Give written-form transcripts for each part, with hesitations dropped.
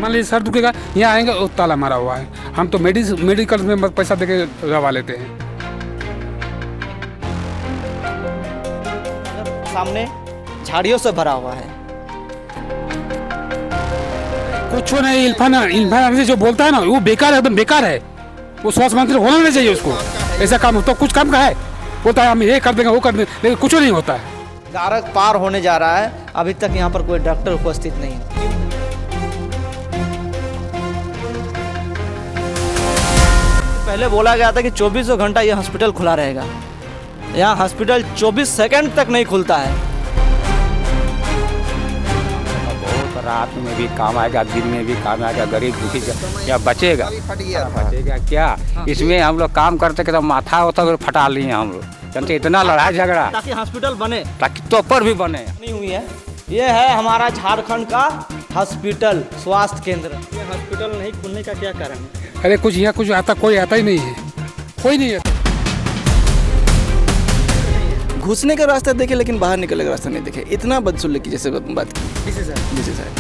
मान लीजिए सर दुखेगा, यहाँ आएंगे वो ताला मारा हुआ है। हम तो मेडिकल में पैसा दे के दवा लेते हैं। सामने झाड़ियों से भरा हुआ है। कुछ नहीं, इरफान जो बोलता है ना वो बेकार है, एकदम बेकार है। वो स्वास्थ्य मंत्री होना नहीं चाहिए उसको। ऐसा काम तो कुछ काम का है, बोलता है हम ये कर देंगे वो कर देंगे, लेकिन कुछ नहीं होता है। गारक पार होने जा रहा है, अभी तक यहाँ पर कोई डॉक्टर उपस्थित नहीं है। पहले बोला गया था कि 24 घंटा ये हॉस्पिटल खुला रहेगा। यहाँ हॉस्पिटल 24 सेकंड तक नहीं खुलता है। बहुत रात में भी काम आएगा, दिन में भी काम आएगा। गरीब दुखी क्या बचेगा क्या? इसमें हम लोग काम करते तो माथा होता फिर फटा लिए हम लोग। जानते इतना लड़ाई झगड़ा ताकि हॉस्पिटल बने, ताकि तो पर भी बने नहीं हुई है। ये है हमारा झारखंड का हॉस्पिटल, स्वास्थ्य केंद्र। ये हॉस्पिटल नहीं खुलने का क्या कारण है? अरे कुछ यहाँ कुछ आता, कोई आता ही नहीं है, कोई नहीं आता। घुसने का रास्ता देखे लेकिन बाहर निकलने का रास्ता नहीं देखे। इतना बदसलूकी जैसे बात की जी सर।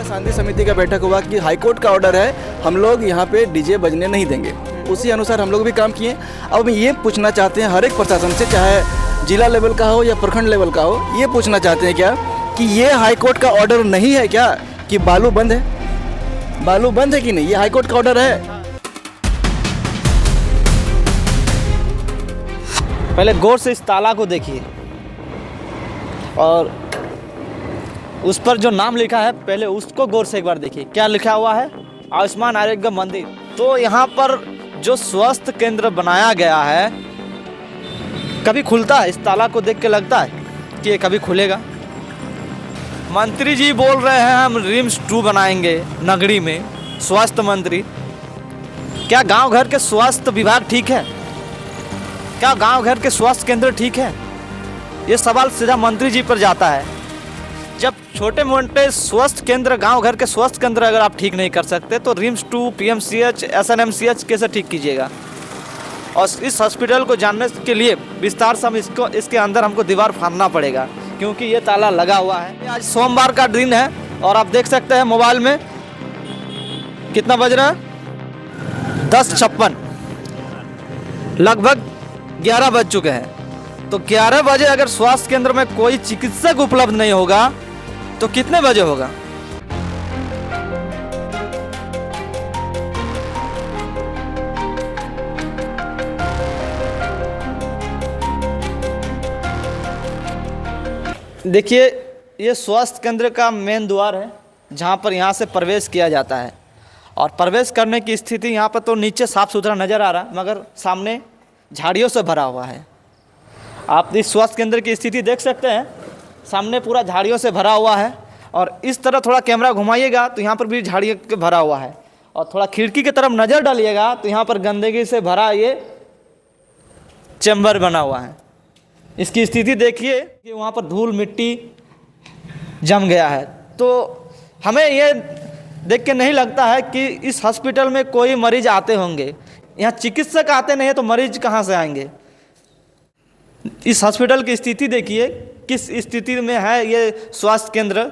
शांति समिति का बैठक हुआ कि हाईकोर्ट का ऑर्डर है, हम लोग यहाँ पे डीजे बजने नहीं देंगे। उसी अनुसार हम लोग भी काम किए। अब हम ये पूछना चाहते हैं हर एक प्रशासन से, चाहे जिला लेवल का हो या प्रखंड लेवल का हो, ये पूछना चाहते हैं क्या कि ये हाईकोर्ट का ऑर्डर नहीं है क्या कि बालू बंद है? बालू बंद है कि नहीं? ये हाईकोर्ट का ऑर्डर है। पहले गौर से इस ताला को देखिए और उस पर जो नाम लिखा है पहले उसको गौर से एक बार देखिए। क्या लिखा हुआ है? आयुष्मान आरोग्य मंदिर। तो यहाँ पर जो स्वास्थ्य केंद्र बनाया गया है कभी खुलता है? इस ताला को देख के लगता है कि ये कभी खुलेगा? मंत्री जी बोल रहे हैं हम रिम्स 2 बनाएंगे नगरी में, स्वास्थ्य मंत्री। क्या गांव घर के स्वास्थ्य विभाग ठीक है? क्या गांव घर के स्वास्थ्य केंद्र ठीक है? ये सवाल सीधा मंत्री जी पर जाता है। जब छोटे मोटे स्वास्थ्य केंद्र, गांव घर के स्वास्थ्य केंद्र अगर आप ठीक नहीं कर सकते तो रिम्स 2, पीएमसीएच, एसएनएमसीएच कैसे ठीक कीजिएगा? और इस हॉस्पिटल को जानने के लिए विस्तार से हम इसके अंदर हमको दीवार फाड़ना पड़ेगा क्योंकि ये ताला लगा हुआ है। आज सोमवार का दिन है और आप देख सकते हैं मोबाइल में कितना बज रहा है, 10:56, लगभग 11 बज चुके हैं। तो 11 बजे अगर स्वास्थ्य केंद्र में कोई चिकित्सक उपलब्ध नहीं होगा तो कितने बजे होगा? देखिए ये स्वास्थ्य केंद्र का मेन द्वार है जहाँ पर यहाँ से प्रवेश किया जाता है और प्रवेश करने की स्थिति यहाँ पर तो नीचे साफ़ सुथरा नज़र आ रहा है मगर सामने झाड़ियों से भरा हुआ है। आप इस स्वास्थ्य केंद्र की स्थिति देख सकते हैं, सामने पूरा झाड़ियों से भरा हुआ है और इस तरह थोड़ा कैमरा घुमाइएगा तो यहाँ पर भी झाड़ियों के भरा हुआ है और थोड़ा खिड़की की तरफ नज़र डालिएगा तो यहाँ पर गंदगी से भरा ये चैम्बर बना हुआ है। इसकी स्थिति देखिए कि वहाँ पर धूल मिट्टी जम गया है। तो हमें ये देख के नहीं लगता है कि इस हॉस्पिटल में कोई मरीज आते होंगे। यहाँ चिकित्सक आते नहीं है तो मरीज कहाँ से आएंगे? इस हॉस्पिटल की स्थिति देखिए किस स्थिति में है। ये स्वास्थ्य केंद्र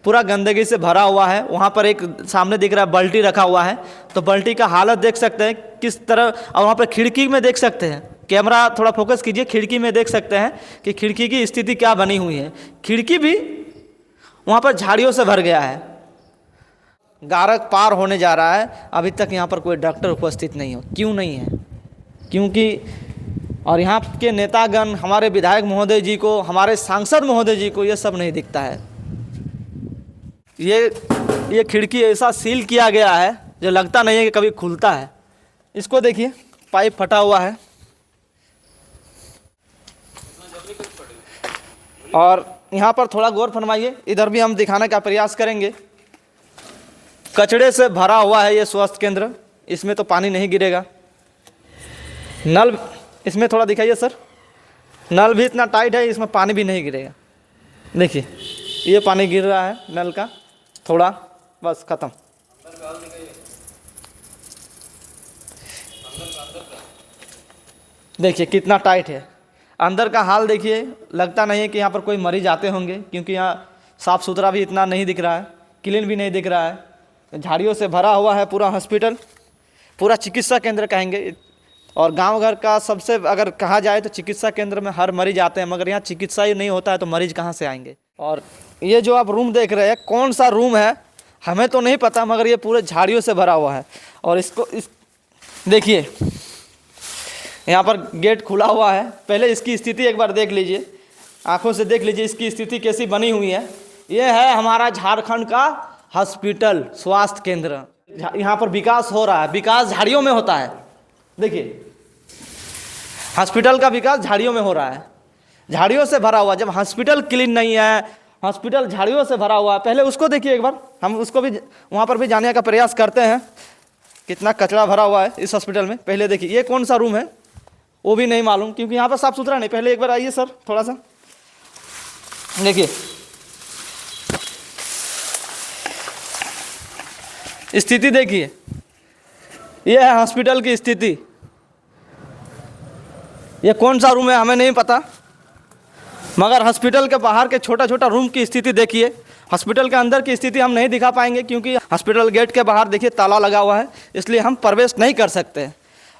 पूरा गंदगी से भरा हुआ है। वहाँ पर एक सामने दिख रहा है बाल्टी रखा हुआ है, तो बाल्टी का हालत देख सकते हैं किस तरह। और वहाँ पर खिड़की में देख सकते हैं, कैमरा थोड़ा फोकस कीजिए, खिड़की में देख सकते हैं कि खिड़की की स्थिति क्या बनी हुई है। खिड़की भी वहाँ पर झाड़ियों से भर गया है। गारक पार होने जा रहा है, अभी तक यहाँ पर कोई डॉक्टर उपस्थित नहीं हो। क्यों नहीं है? क्योंकि और यहाँ के नेतागण, हमारे विधायक महोदय जी को, हमारे सांसद महोदय जी को ये सब नहीं दिखता है। ये खिड़की ऐसा सील किया गया है जो लगता नहीं है कि कभी खुलता है। इसको देखिए, पाइप फटा हुआ है और यहाँ पर थोड़ा गौर फरमाइए, इधर भी हम दिखाने का प्रयास करेंगे। कचड़े से भरा हुआ है ये स्वास्थ्य केंद्र, इसमें तो पानी नहीं गिरेगा। नल इसमें थोड़ा दिखाइए सर, नल भी इतना टाइट है, इसमें पानी भी नहीं गिरेगा। देखिए ये पानी गिर रहा है नल का थोड़ा, बस ख़त्म। देखिए कितना टाइट है। अंदर का हाल देखिए, लगता नहीं है कि यहाँ पर कोई मरीज आते होंगे क्योंकि यहाँ साफ़ सुथरा भी इतना नहीं दिख रहा है, क्लीन भी नहीं दिख रहा है, झाड़ियों से भरा हुआ है पूरा हॉस्पिटल, पूरा चिकित्सा केंद्र कहेंगे। और गांव घर का सबसे अगर कहा जाए तो चिकित्सा केंद्र में हर मरीज आते हैं, मगर यहाँ चिकित्सा ही नहीं होता है तो मरीज कहाँ से आएंगे। और ये जो आप रूम देख रहे हैं, कौन सा रूम है हमें तो नहीं पता, मगर ये पूरे झाड़ियों से भरा हुआ है। और इसको देखिए, यहाँ पर गेट खुला हुआ है। पहले इसकी स्थिति एक बार देख लीजिए, आंखों से देख लीजिए इसकी स्थिति कैसी बनी हुई है। ये है हमारा झारखंड का हॉस्पिटल, स्वास्थ्य केंद्र। यहाँ पर विकास हो रहा है, विकास झाड़ियों में होता है। देखिए, हॉस्पिटल का विकास झाड़ियों में हो रहा है, झाड़ियों से भरा हुआ। जब हॉस्पिटल क्लीन नहीं है, हॉस्पिटल झाड़ियों से भरा हुआ है, पहले उसको देखिए एक बार, हम उसको भी वहाँ पर भी जाने का प्रयास करते हैं, कितना कचरा भरा हुआ है इस हॉस्पिटल में। पहले देखिए, ये कौन सा रूम है वो भी नहीं मालूम, क्योंकि यहाँ पर साफ़ सुथरा नहीं। पहले एक बार आइए सर, थोड़ा सा देखिए, स्थिति देखिए, ये है हॉस्पिटल की स्थिति। ये कौन सा रूम है हमें नहीं पता, मगर हॉस्पिटल के बाहर के छोटा छोटा रूम की स्थिति देखिए। हॉस्पिटल के अंदर की स्थिति हम नहीं दिखा पाएंगे, क्योंकि हॉस्पिटल गेट के बाहर देखिए ताला लगा हुआ है, इसलिए हम प्रवेश नहीं कर सकते।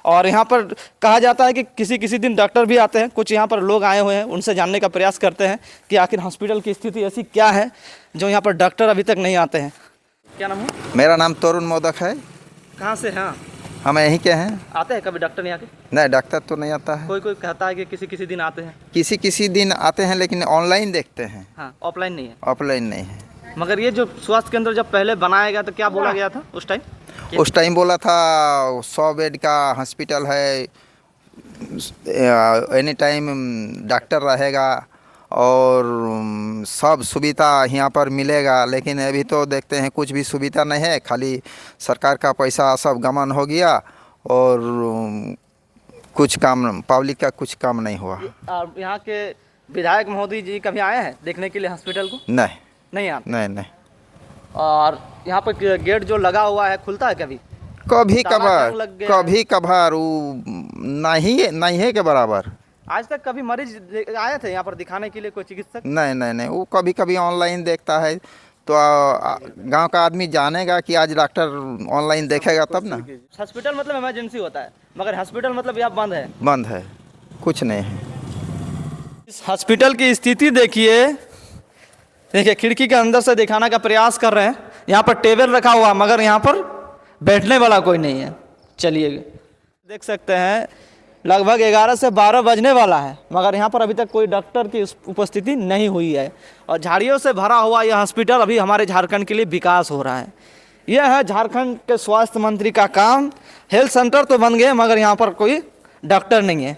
और यहाँ पर कहा जाता है कि किसी किसी दिन डॉक्टर भी आते हैं। कुछ यहाँ पर लोग आए हुए हैं, उनसे जानने का प्रयास करते हैं कि आखिर हॉस्पिटल की स्थिति ऐसी क्या है जो यहाँ पर डॉक्टर अभी तक नहीं आते हैं। क्या नाम है? मेरा नाम तरुण मोदक है। कहाँ से हैं? हम यहीं के हैं। आते हैं कभी डॉक्टर यहाँ के? नहीं, डॉक्टर तो नहीं आता है। कोई कोई कहता है कि किसी किसी दिन आते हैं। किसी किसी दिन आते हैं, लेकिन ऑनलाइन देखते हैं। हाँ, ऑफलाइन नहीं है। ऑफलाइन नहीं है। मगर ये जो स्वास्थ्य केंद्र जब पहले बनाया गया तो क्या बोला गया था उस टाइम? उस टाइम बोला था 100 बेड का हॉस्पिटल है, एनी टाइम डॉक्टर रहेगा और सब सुविधा यहाँ पर मिलेगा। लेकिन अभी तो देखते हैं कुछ भी सुविधा नहीं है, खाली सरकार का पैसा सब गमन हो गया और कुछ काम, पब्लिक का कुछ काम नहीं हुआ। और यहाँ के विधायक महोदय जी कभी आए हैं देखने के लिए हॉस्पिटल को? नहीं आते। नहीं। और यहाँ पर गेट जो लगा हुआ है खुलता है कभी? कभी ताला कभार, जंग लग गया है। कभी कभार वो नहीं है के बराबर। आज तक कभी मरीज आए थे यहाँ पर दिखाने के लिए कोई चिकित्सक? नहीं, वो कभी कभी ऑनलाइन देखता है तो गांव का आदमी जानेगा कि आज डॉक्टर ऑनलाइन देखेगा तब ना। हॉस्पिटल मतलब इमरजेंसी होता है, मगर हॉस्पिटल मतलब यहाँ बंद है, कुछ नहीं है। इस हॉस्पिटल की स्थिति देखिए, खिड़की के अंदर से दिखाने का प्रयास कर रहे हैं। यहाँ पर टेबल रखा हुआ, मगर यहाँ पर बैठने वाला कोई नहीं है। चलिए देख सकते हैं, लगभग 11 से 12 बजने वाला है, मगर यहाँ पर अभी तक कोई डॉक्टर की उपस्थिति नहीं हुई है। और झाड़ियों से भरा हुआ यह हॉस्पिटल अभी हमारे झारखंड के लिए विकास हो रहा है। यह है झारखंड के स्वास्थ्य मंत्री का काम। हेल्थ सेंटर तो बन गए, मगर यहाँ पर कोई डॉक्टर नहीं है।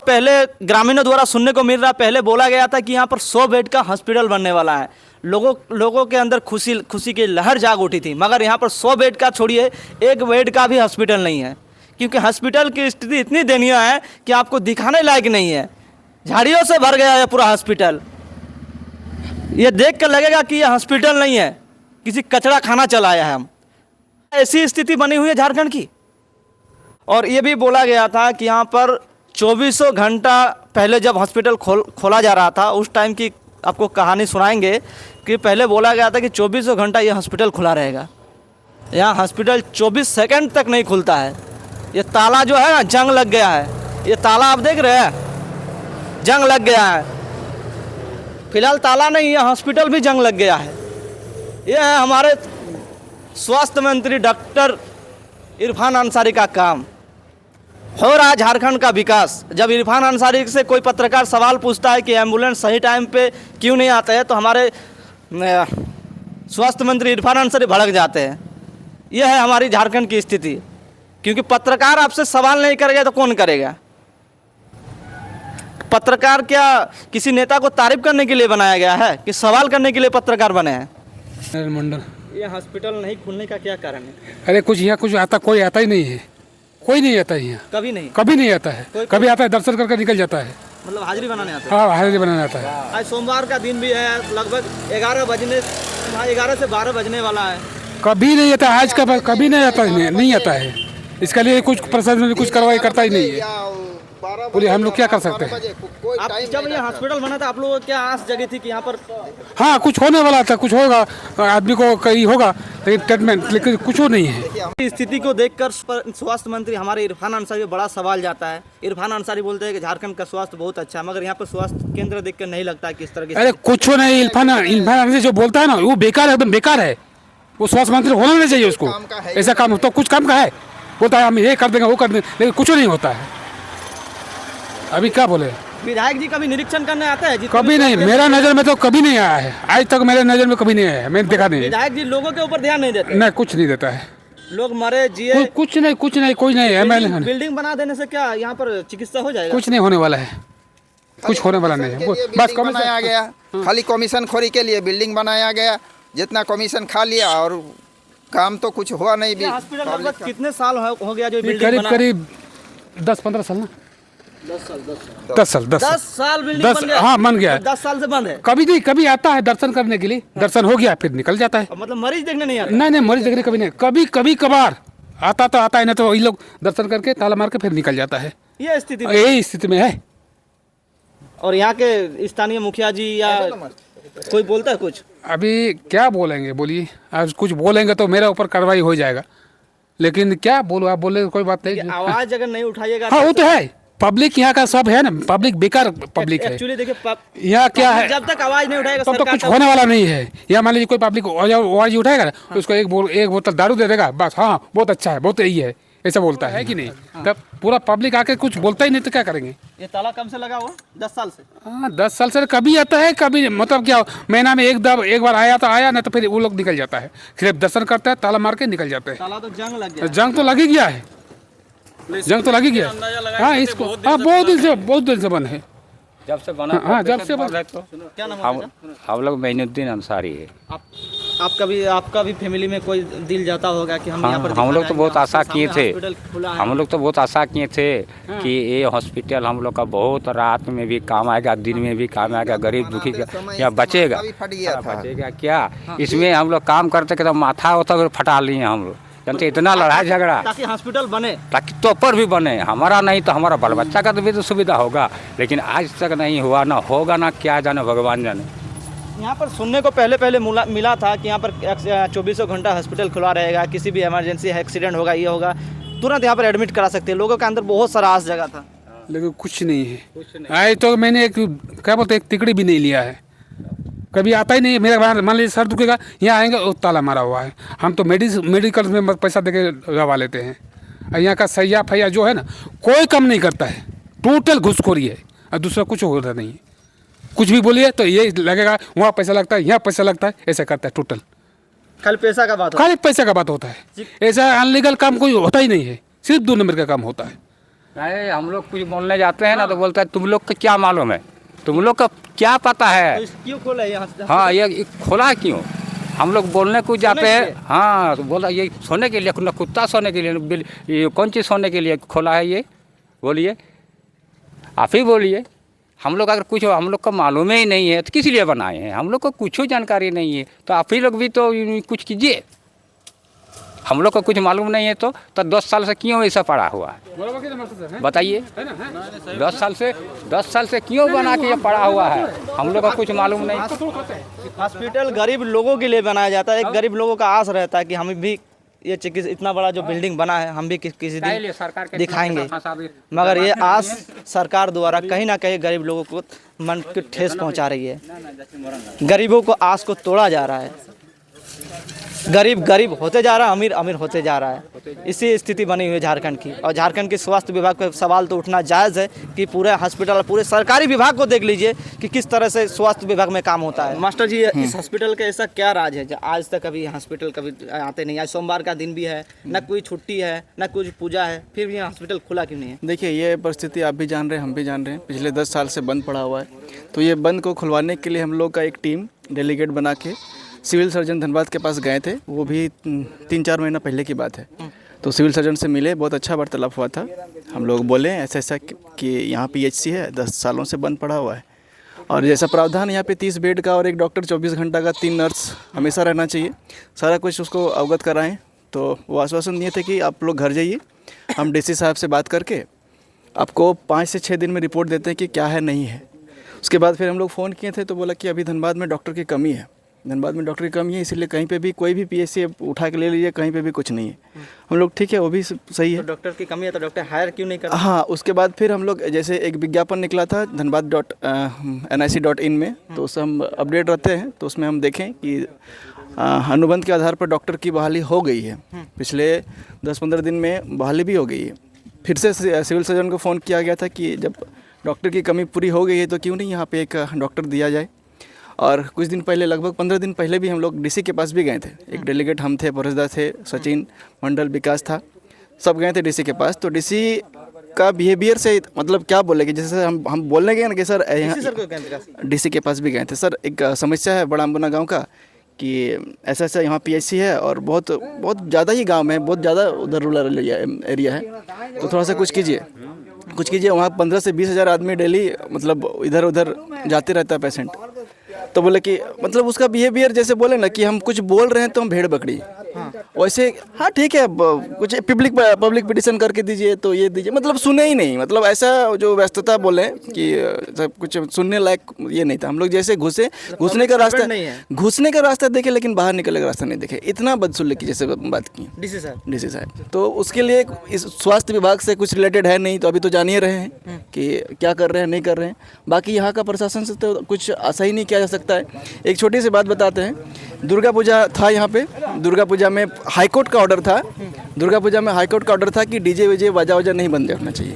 पहले ग्रामीणों द्वारा सुनने को मिल रहा, पहले बोला गया था कि यहाँ पर 100 बेड का हॉस्पिटल बनने वाला है। लोगों के अंदर खुशी की लहर जाग उठी थी, मगर यहाँ पर 100 बेड का छोड़िए, 1 बेड का भी हॉस्पिटल नहीं है, क्योंकि हॉस्पिटल की स्थिति इतनी दयनीय है कि आपको दिखाने लायक नहीं है। झाड़ियों से भर गया है पूरा हॉस्पिटल। ये देख कर लगेगा कि यह हॉस्पिटल नहीं है, किसी कचरा खाना चलाया है हम। ऐसी स्थिति बनी हुई है झारखंड की। और ये भी बोला गया था कि यहाँ पर 24 घंटा पहले जब हॉस्पिटल खोला जा रहा था, उस टाइम की आपको कहानी सुनाएंगे कि पहले बोला गया था कि 24 घंटा ये हॉस्पिटल खुला रहेगा। यहाँ हॉस्पिटल 24 सेकंड तक नहीं खुलता है। ये ताला जो है ना, जंग लग गया है। ये ताला आप देख रहे हैं, जंग लग गया है। फिलहाल ताला नहीं है, हॉस्पिटल भी जंग लग गया है। ये है हमारे स्वास्थ्य मंत्री डॉक्टर इरफान अंसारी का काम। हो रहा है झारखंड का विकास। जब इरफान अंसारी से कोई पत्रकार सवाल पूछता है कि एम्बुलेंस सही टाइम पे क्यों नहीं आते हैं, तो हमारे स्वास्थ्य मंत्री इरफान अंसारी भड़क जाते हैं। यह है हमारी झारखंड की स्थिति, क्योंकि पत्रकार आपसे सवाल नहीं करेगा तो कौन करेगा? पत्रकार क्या किसी नेता को तारीफ करने के लिए बनाया गया है कि सवाल करने के लिए पत्रकार बने हैं? मंडल, ये हॉस्पिटल नहीं खुलने का क्या कारण है? अरे कुछ यहाँ कुछ आता, कोई आता ही नहीं है, कोई नहीं आता है यहाँ, कभी नहीं आता है। कभी आता है, दर्शन करके निकल जाता है। मतलब हाजिरी बनाने आते हैं? हाँ, हाजिरी बनाने आता है। आज सोमवार का दिन भी है, लगभग 11 से 12 बजने वाला है। कभी नहीं आता, आज का कभी नहीं आता है। इसके लिए कुछ प्रशासन कुछ कार्रवाई करता ही नहीं है। बोलिए हम लोग क्या कर सकते हैं? आप जब ये हॉस्पिटल बना था आप लोगों को क्या आस जगी थी कि यहाँ पर हाँ कुछ होने वाला था, कुछ होगा, आदमी को कहीं होगा लेकिन ट्रीटमेंट, लेकिन कुछ नहीं है। इस स्थिति को देखकर स्वास्थ्य मंत्री हमारे इरफान अंसारी पे बड़ा सवाल जाता है। इरफान अंसारी बोलते हैं कि झारखंड का स्वास्थ्य बहुत अच्छा है, मगर यहाँ पर स्वास्थ्य केंद्र देखकर नहीं लगता है किस तरह की। अरे कुछ नहीं, इरफान जो बोलता है ना वो बेकार है, एकदम बेकार है। वो स्वास्थ्य मंत्री होना नहीं चाहिए उसको, ऐसा काम तो कुछ काम का है। बोलता है हम ये कर देंगे वो कर देंगे, लेकिन कुछ नहीं होता है। अभी क्या बोले? विधायक जी कभी निरीक्षण करने आता है? कभी नहीं, मेरा नजर में तो कभी नहीं आया है, आज तक मेरे नजर में कभी नहीं आया है, मैंने देखा नहीं। विधायक जी लोगों के ऊपर ध्यान नहीं देते? नहीं, कुछ नहीं देता है। लोग मरे जिए कुछ नहीं, कोई नहीं है। बिल्डिंग बना देने से क्या यहाँ पर चिकित्सा हो जाएगा? कुछ नहीं होने वाला है, कुछ होने वाला नहीं है। बस बनाया गया, खाली कमीशन खोरी के लिए बिल्डिंग बनाया गया, जितना कमीशन खा लिया और काम तो कुछ हुआ नहीं भी। हॉस्पिटल लगभग कितने साल हो गया जो बिल्डिंग करीब बना? करीब 10-15 साल ना, 10 साल 10 साल बिल्डिंग बन गया? हाँ बन गया है। 10 साल से बंद है? कभी नहीं, कभी आता है दर्शन करने के लिए, दर्शन हो गया फिर निकल जाता है। मतलब मरीज देखने नहीं आता? नहीं, मरीज देखने कभी नहीं, कभी कभार आता तो आता है, ना तो वही लोग दर्शन करके ताला मार के फिर निकल जाता है। ये स्थिति यही स्थिति में है। और यहाँ के स्थानीय मुखिया जी या कोई बोलता है कुछ? अभी क्या बोलेंगे, बोलिए। आज कुछ बोलेंगे तो मेरा ऊपर कार्रवाई हो जाएगा, लेकिन क्या बोलो, आप बोले कोई बात नहीं। आवाज अगर नहीं उठाइएगा? हाँ वो तो है, पब्लिक यहाँ का सब है ना, पब्लिक बेकार पब्लिक है। एक्चुअली देखिए यहाँ क्या है, जब तक आवाज नहीं उठाएगा तब तो कुछ होने वाला नहीं है। यहाँ मान लीजिए कोई पब्लिक आवाज उठाएगा ना, उसको एक बोतल दारू दे देगा, बस हाँ बहुत अच्छा है, बहुत यही है, ऐसा बोलता है कि नहीं? तब पूरा पब्लिक आके कुछ बोलता ही नहीं तो क्या करेंगे? ये ताला कब से लगा हुआ? 10 साल से? हाँ 10 साल से कभी आता है, कभी मतलब क्या महीना में एक बार आया तो आया, ना तो फिर वो लोग निकल जाता है, सिर्फ दर्शन करता है, ताला मार के निकल जाते हैं। ताला तो जंग लग गया। जंग तो लग ही गया है, जंग तो लग ही गया। हाँ इसको हाँ बहुत दिन से बंद है, जब से बना। हाँ जब से बंद है। तो क्या नाम है? हम लोग मोइनुद्दीन अंसारी है। आपका भी फैमिली में कोई दिल जाता होगा कि हम यहाँ पर हम लोग तो बहुत आशा किए थे, हॉस्पिटल खुला है। हम लोग तो बहुत आशा किए थे कि ये हॉस्पिटल हम लोग का बहुत रात में भी काम आएगा, दिन में भी काम आएगा, गरीब दुखी का या बचेगा। फट गया था। बचेगा क्या? इसमें हम लोग काम करते तो माथा होता फटा लिए हम लोग, जानते इतना लड़ाई झगड़ा ताकि हॉस्पिटल बने, ताकि तो पर भी बने, हमारा नहीं तो हमारा बाल बच्चा का तो भी तो सुविधा होगा, लेकिन आज तक नहीं हुआ, ना होगा, ना क्या जाने भगवान जाने। यहाँ पर सुनने को पहले मिला था कि यहाँ पर 24 घंटा हॉस्पिटल खुला रहेगा, किसी भी इमरजेंसी है, एक्सीडेंट होगा, ये होगा, तुरंत यहाँ पर एडमिट करा सकते हैं। लोगों के अंदर बहुत सारा आस जगह था, लेकिन कुछ नहीं है। आज तो मैंने एक क्या बोलते एक तिकड़ी भी नहीं लिया है, कभी आता ही नहीं है। मेरा मान लीजिए सर दुखेगा, यहाँ आएंगे वो ताला मारा हुआ है। हम तो मेडिकल में पैसा दे के दवा लेते हैं, और यहाँ का सैया फैया जो है ना कोई कम नहीं करता है, टोटल घुसखोरी है, और दूसरा कुछ होता नहीं है। कुछ भी बोलिए तो ये लगेगा वहाँ पैसा लगता है, यहाँ पैसा लगता है, ऐसा करता है। टोटल खाली पैसा का बात खाली पैसा का बात होता है, ऐसा अनलीगल काम कोई होता ही नहीं है, सिर्फ 2 नंबर का काम होता है। नहीं, हम लोग कुछ बोलने जाते हैं ना तो बोलता है तुम लोग को क्या मालूम है, तुम लोग का क्या पता है। तो क्यों खोला है यहाँ? हाँ ये खोला क्यों? हम लोग बोलने कुछ जाते हैं, हाँ तो बोला ये सोने के लिए, ना कुत्ता सोने के लिए, ये कौन चीज़ सोने के लिए खोला है ये? बोलिए, आप ही बोलिए। हम लोग अगर कुछ हम लोग को मालूम ही नहीं है तो किस लिए बनाए हैं? हम लोग को कुछ जानकारी नहीं है, तो आप ही लोग भी तो कुछ कीजिए। हम लोग को कुछ मालूम नहीं है तो 10 साल से क्यों ऐसा पड़ा हुआ है बताइए? 10 साल से क्यों बना के ये पड़ा हुआ है? हम लोग को कुछ मालूम नहीं। हॉस्पिटल गरीब लोगों के लिए बनाया जाता है, एक गरीब लोगों का आस रहता है कि हम भी ये चिकित्सा इतना बड़ा जो बिल्डिंग बना है हम भी किसी दिन दिखाएंगे, मगर ये आस सरकार द्वारा कहीं ना कहीं गरीब लोगों को मन को ठेस पहुंचा रही है। गरीबों को आस को तोड़ा जा रहा है, गरीब होते जा रहा है, अमीर होते जा रहा है। इसी स्थिति बनी हुई है झारखंड की, और झारखंड के स्वास्थ्य विभाग पर सवाल तो उठना जायज़ है कि पूरे हॉस्पिटल, पूरे सरकारी विभाग को देख लीजिए कि किस तरह से स्वास्थ्य विभाग में काम होता है। मास्टर जी, इस हॉस्पिटल का ऐसा क्या राज है जो आज तक अभी हॉस्पिटल कभी आते नहीं? आज सोमवार का दिन भी है, न कोई छुट्टी है, न कुछ पूजा है, फिर भी हॉस्पिटल खुला क्यों नहीं है? देखिए, ये परिस्थिति आप भी जान रहे हैं, हम भी जान रहे हैं, पिछले 10 साल से बंद पड़ा हुआ है। तो ये बंद को खुलवाने के लिए हम लोग का एक टीम डेलीगेट बना के सिविल सर्जन धनबाद के पास गए थे, वो भी 3-4 महीना पहले की बात है। तो सिविल सर्जन से मिले, बहुत अच्छा वार्तालाप हुआ था। हम लोग बोले ऐसा कि यहाँ PHC है, 10 सालों से बंद पड़ा हुआ है, और जैसा प्रावधान यहाँ पे 30 बेड का और 1 डॉक्टर 24 घंटा का, 3 नर्स हमेशा रहना चाहिए, सारा कुछ उसको अवगत कराएं। तो वो आश्वासन दिए थे कि आप लोग घर जाइए, हम DC साहब से बात करके आपको 5 से 6 दिन में रिपोर्ट देते हैं कि क्या है नहीं है। उसके बाद फिर हम लोग फ़ोन किए थे तो बोला कि अभी धनबाद में डॉक्टर की कमी है, धनबाद में डॉक्टर की कमी है, इसलिए कहीं पे भी कोई भी पीएचसी उठा के ले लीजिए, कहीं पे भी कुछ नहीं है। हम लोग ठीक है, वो भी सही है। तो डॉक्टर की कमी है तो डॉक्टर हायर क्यों नहीं करते? हाँ, उसके बाद फिर हम लोग जैसे एक विज्ञापन निकला था dhanbad.nic.in में, तो उससे हम अपडेट रहते हैं, तो उसमें हम देखें कि अनुबंध के आधार पर डॉक्टर की बहाली हो गई है। पिछले 10-15 दिन में बहाली भी हो गई है। फिर से सिविल सर्जन को फ़ोन किया गया था कि जब डॉक्टर की कमी पूरी हो गई है तो क्यों नहीं यहाँ पे एक डॉक्टर दिया जाए। और कुछ दिन पहले, लगभग 15 दिन पहले भी हम लोग डीसी के पास भी गए थे। एक डेलीगेट हम थे, परेशदा थे, सचिन मंडल, विकास था, सब गए थे डीसी के पास। तो डीसी का बिहेवियर से मतलब क्या बोले कि जैसे हम बोलने गए ना कि सर डीसी के पास भी गए थे, सर एक समस्या है बड़ा अम्बुना गाँव का कि ऐसा ऐसा यहाँ पीएचसी है और बहुत ज़्यादा ही गांव में है, बहुत ज़्यादा उधर रूरल एरिया है, तो थोड़ा सा कुछ कीजिए वहाँ 15 से 20 हज़ार आदमी डेली मतलब इधर उधर जाते रहता है पेशेंट। तो बोले कि मतलब उसका बिहेवियर जैसे बोले ना कि हम कुछ बोल रहे हैं तो हम भेड़ बकरी, वैसे हाँ ठीक है कुछ पब्लिक पिटिशन करके दीजिए तो ये दीजिए, मतलब सुने ही नहीं, मतलब ऐसा जो व्यस्तता बोले कि सब कुछ सुनने लायक ये नहीं था। हम लोग जैसे घुसने का रास्ता देखे लेकिन बाहर निकलने का रास्ता नहीं देखे, इतना बदसुल्लकी जैसे बात की डीसी साहब। तो उसके लिए इस स्वास्थ्य विभाग से कुछ रिलेटेड है नहीं, तो अभी तो जान ही रहे हैं कि क्या कर रहे हैं नहीं कर रहे हैं। बाकी यहाँ का प्रशासन से तो कुछ आशा ही नहीं किया जा सकता है। एक छोटी सी बात बताते हैं, दुर्गा पूजा था यहाँ पे, दुर्गा पूजा में हाईकोर्ट का ऑर्डर था, कि डीजे वीजे बाजा वाजा नहीं बंद रखना चाहिए।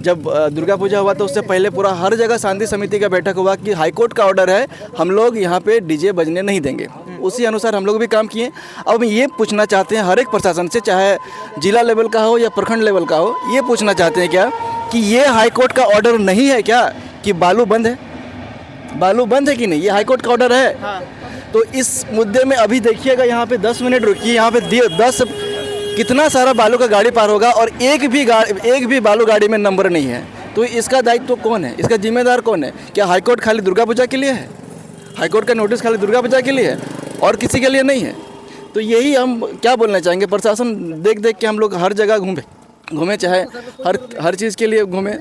जब दुर्गा पूजा हुआ तो उससे पहले पूरा हर जगह शांति समिति का बैठक हुआ कि हाईकोर्ट का ऑर्डर है, हम लोग यहाँ पे डीजे बजने नहीं देंगे। उसी अनुसार हम लोग भी काम किए। अब ये पूछना चाहते हैं हर एक प्रशासन से, चाहे जिला लेवल का हो या प्रखंड लेवल का हो, ये पूछना चाहते हैं क्या कि ये हाईकोर्ट का ऑर्डर नहीं है क्या कि बालू बंद है कि नहीं, ये हाईकोर्ट का ऑर्डर है। तो इस मुद्दे में अभी देखिएगा, यहाँ पे 10 मिनट रुकिए, यहाँ पे 10 कितना सारा बालू का गाड़ी पार होगा और एक भी बालू गाड़ी में नंबर नहीं है। तो इसका दायित्व कौन है, इसका जिम्मेदार कौन है? क्या हाईकोर्ट खाली दुर्गा पूजा के लिए है? हाईकोर्ट का नोटिस खाली दुर्गा पूजा के लिए है और किसी के लिए नहीं है? तो यही हम क्या बोलना चाहेंगे, प्रशासन देख के हम लोग हर जगह घूमे, चाहे हर चीज़ के लिए घूमे।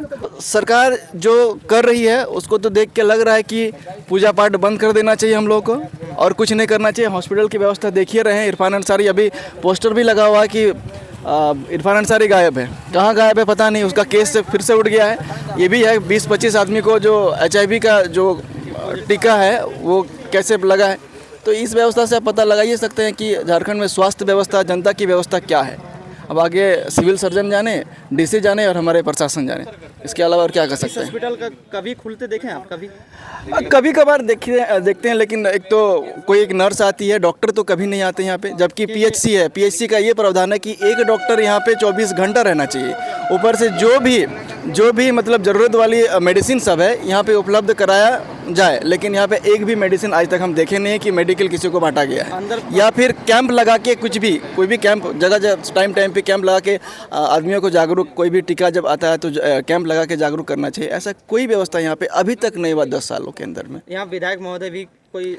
सरकार जो कर रही है उसको तो देख के लग रहा है कि पूजा पाठ बंद कर देना चाहिए हम लोग को और कुछ नहीं करना चाहिए। हॉस्पिटल की व्यवस्था देखिए रहे हैं, इरफान अंसारी, अभी पोस्टर भी लगा हुआ है कि इरफान अंसारी गायब है, कहाँ गायब है पता नहीं, उसका केस से फिर से उठ गया है। ये भी है 20-25 आदमी को जो HIV का जो टीका है वो कैसे लगा है। तो इस व्यवस्था से आप पता लगा ही सकते हैं कि झारखंड में स्वास्थ्य व्यवस्था, जनता की व्यवस्था क्या है। अब आगे सिविल सर्जन जाने, डीसी जाने और हमारे प्रशासन जाने, इसके अलावा और क्या कर सकते हैं। हॉस्पिटल का कभी खुलते देखें आप? कभी कभार देखते हैं, लेकिन एक तो कोई एक नर्स आती है, डॉक्टर तो कभी नहीं आते यहाँ पे। जबकि पीएचसी है, पीएचसी का ये प्रावधान है कि एक डॉक्टर यहाँ पे 24 घंटा रहना चाहिए। ऊपर से जो भी मतलब ज़रूरत वाली मेडिसिन सब है यहाँ पे उपलब्ध कराया जाए, लेकिन यहाँ पे एक भी मेडिसिन आज तक हम देखे नहीं है कि मेडिकल किसी को बांटा गया है, या फिर कैंप लगा के कोई भी कैंप जगह टाइम पे कैंप लगा के आदमियों को जागरूक, कोई भी टीका जब आता है तो कैंप लगा के जागरूक करना चाहिए। ऐसा कोई व्यवस्था यहाँ पे अभी तक नहीं हुआ 10 सालों के अंदर में। यहाँ विधायक महोदय भी कोई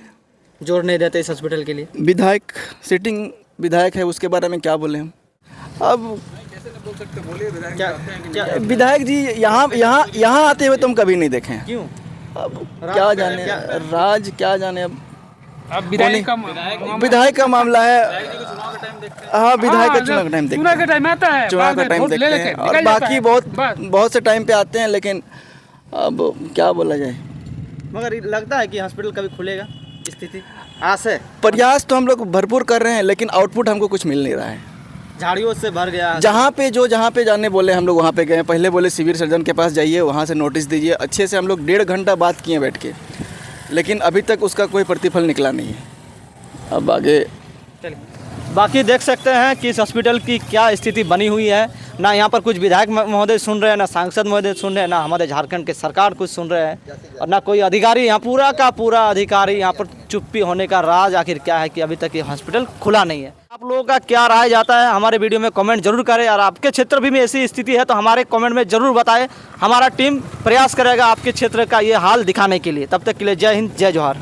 जोर नहीं देते इस हॉस्पिटल के लिए। विधायक सिटिंग विधायक है, उसके बारे में क्या बोले हम। अब क्या विधायक जी यहाँ आते हुए तो हम कभी नहीं देखे हैं। क्यों? अब क्या जाने राज, क्या जाने। अब विधायक का मामला है। हाँ, विधायक का चुनाव का टाइम देखते हैं, चुनाव का टाइम देखते हैं, और बाकी बहुत से टाइम पे आते हैं, लेकिन अब क्या बोला जाए। मगर लगता है कि हॉस्पिटल कभी खुलेगा, स्थिति आस है। प्रयास तो हम लोग भरपूर कर रहे हैं, लेकिन आउटपुट हमको कुछ मिल नहीं रहा है। झाड़ियों से भर गया। जहाँ पे जाने बोले हम लोग वहाँ पे गए। पहले बोले सिविल सर्जन के पास जाइए, वहाँ से नोटिस दीजिए। अच्छे से हम लोग 1.5 घंटा बात किए बैठ के, लेकिन अभी तक उसका कोई प्रतिफल निकला नहीं है। अब आगे बाकी देख सकते हैं कि इस हॉस्पिटल की क्या स्थिति बनी हुई है। ना यहाँ पर कुछ विधायक महोदय सुन रहे हैं, ना सांसद महोदय सुन रहे हैं, ना हमारे झारखंड के सरकार कुछ सुन रहे हैं, और ना कोई अधिकारी। यहाँ पूरा का पूरा अधिकारी यहाँ पर चुप्पी होने का राज आखिर क्या है कि अभी तक ये हॉस्पिटल खुला नहीं है। आप लोगों का क्या राय जाता है हमारे वीडियो में कमेंट जरूर करें, और आपके क्षेत्र भी में ऐसी स्थिति है तो हमारे कमेंट में जरूर बताएं। हमारा टीम प्रयास करेगा आपके क्षेत्र का ये हाल दिखाने के लिए। तब तक के लिए जय हिंद, जय जोहार।